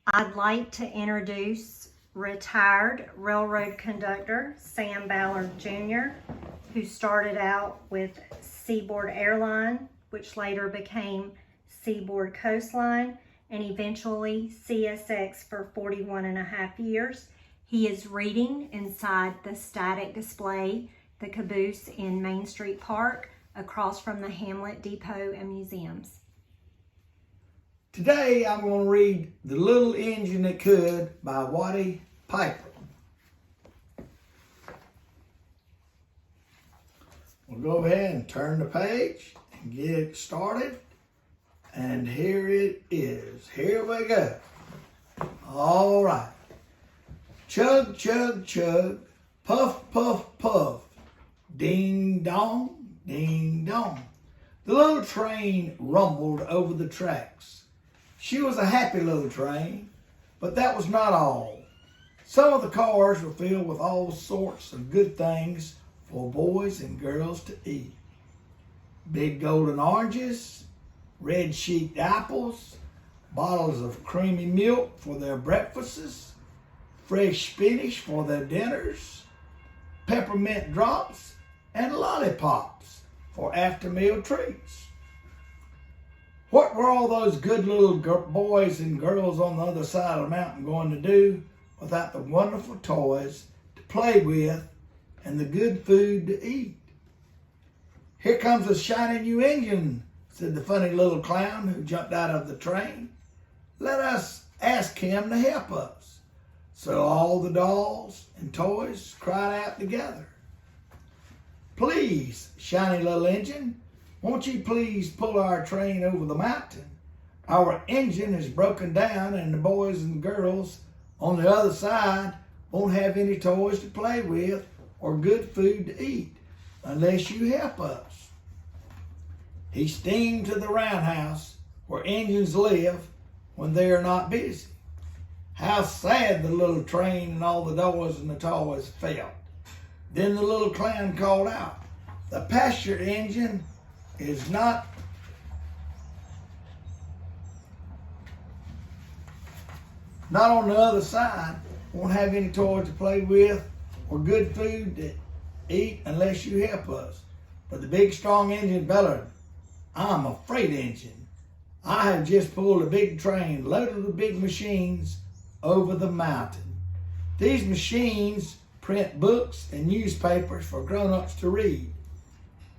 I'd like to introduce retired railroad conductor Sam Ballard Jr., who started out with Seaboard Airline, which later became Seaboard Coastline, and eventually CSX for 41 and a half years. He is reading inside the static display, the caboose in Main Street Park, across from the Hamlet Depot and Museums. Today I'm going to read The Little Engine That Could by Watty Piper. We'll go ahead and turn the page and get it started. And here it is. Here we go. All right. Chug, chug, chug. Puff, puff, puff. Ding dong, ding dong. The little train rumbled over the tracks. She was a happy little train, but that was not all. Some of the cars were filled with all sorts of good things for boys and girls to eat. Big golden oranges, red cheeked apples, bottles of creamy milk for their breakfasts, fresh spinach for their dinners, peppermint drops, and lollipops for after-meal treats. What were all those good little boys and girls on the other side of the mountain going to do without the wonderful toys to play with and the good food to eat? Here comes a shiny new engine, said the funny little clown who jumped out of the train. Let us ask him to help us. So all the dolls and toys cried out together. Please, shiny little engine, won't you please pull our train over the mountain? Our engine is broken down and the boys and girls on the other side won't have any toys to play with or good food to eat unless you help us. He steamed to the roundhouse where engines live when they are not busy. How sad the little train and all the doors and the toys felt. Then the little clown called out, the passenger engine is not on the other side, won't have any toys to play with or good food to eat unless you help us. But the big strong engine bellowed, I'm a freight engine. I have just pulled a big train loaded with big machines over the mountain. These machines print books and newspapers for grown-ups to read.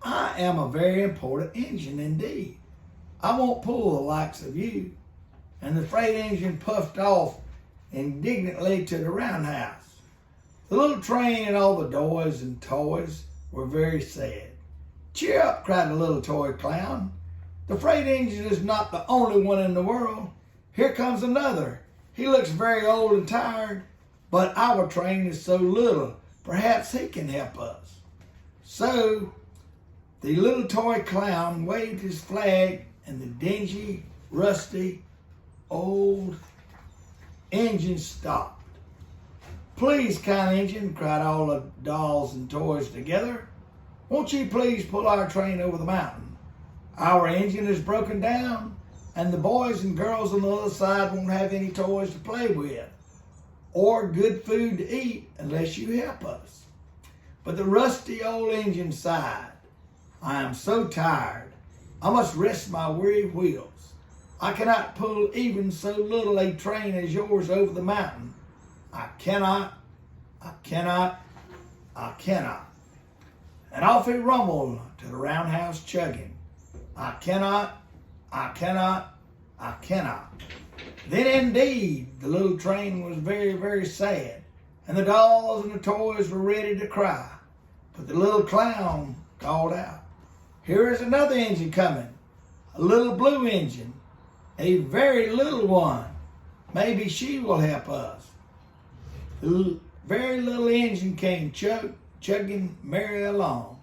I am a very important engine indeed. I won't pull the likes of you. And the freight engine puffed off indignantly to the roundhouse. The little train and all the doors and toys were very sad. Cheer up, cried the little toy clown. The freight engine is not the only one in the world. Here comes another. He looks very old and tired, but our train is so little, perhaps he can help us. So the little toy clown waved his flag and the dingy, rusty, old engine stopped. Please, kind engine, cried all the dolls and toys together. Won't you please pull our train over the mountain? Our engine is broken down and the boys and girls on the other side won't have any toys to play with or good food to eat unless you help us. But the rusty old engine sighed. I am so tired. I must rest my weary wheels. I cannot pull even so little a train as yours over the mountain. I cannot. And off he rumbled to the roundhouse chugging. I cannot. Then indeed the little train was very, very sad, and the dolls and the toys were ready to cry. But the little clown called out, here is another engine coming, a little blue engine, a very little one. Maybe she will help us. The very little engine came chugging merrily along.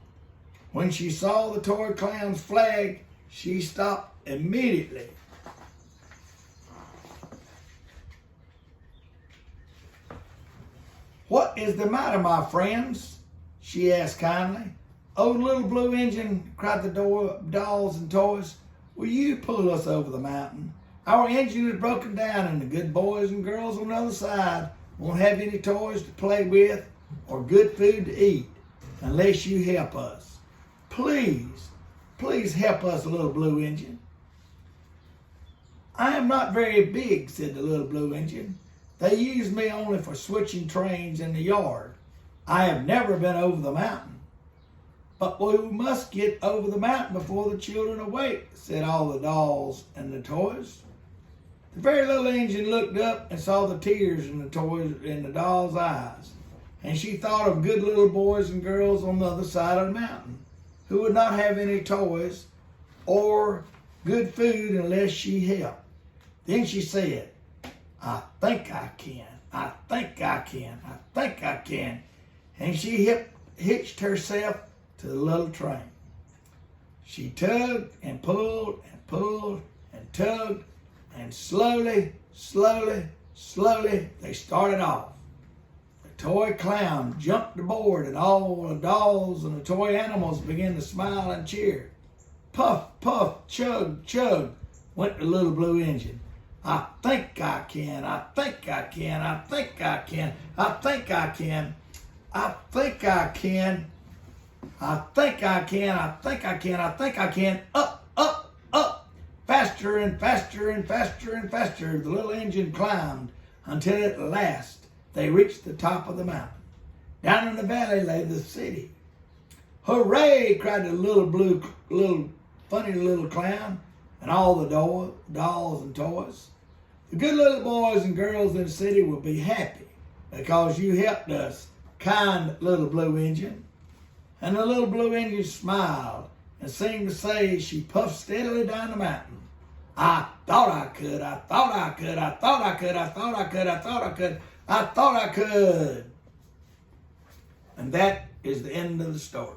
When she saw the toy clown's flag, she stopped immediately. What is the matter, my friends? She asked kindly. Oh, little blue engine, cried the dolls and toys, will you pull us over the mountain? Our engine is broken down and the good boys and girls on the other side won't have any toys to play with or good food to eat unless you help us. Please, please help us, little blue engine. I am not very big, said the little blue engine. They use me only for switching trains in the yard. I have never been over the mountain. But we must get over the mountain before the children awake, said all the dolls and the toys. The very little engine looked up and saw the tears in the toys in the doll's eyes, and she thought of good little boys and girls on the other side of the mountain who would not have any toys or good food unless she helped. Then she said, I think I can, I think I can, I think I can. And she hitched herself to the little train. She tugged and pulled and pulled and tugged, and slowly, slowly, slowly they started off. The toy clown jumped aboard and all the dolls and the toy animals began to smile and cheer. Puff, puff, chug, chug went the little blue engine. I think I can, I think I can, I think I can, I think I can, I think I can, I think I can, I think I can, I think I can, up, up, up. Faster and faster and faster and faster the little engine climbed until at last they reached the top of the mountain. Down in the valley lay the city. Hooray! Cried the funny little clown and all the dolls and toys. The good little boys and girls in the city will be happy because you helped us, kind little blue engine. And the little blue engine smiled and seemed to say she puffed steadily down the mountain. I thought I could, I thought I could, I thought I could, I thought I could, I thought I could, I thought I could. And that is the end of the story.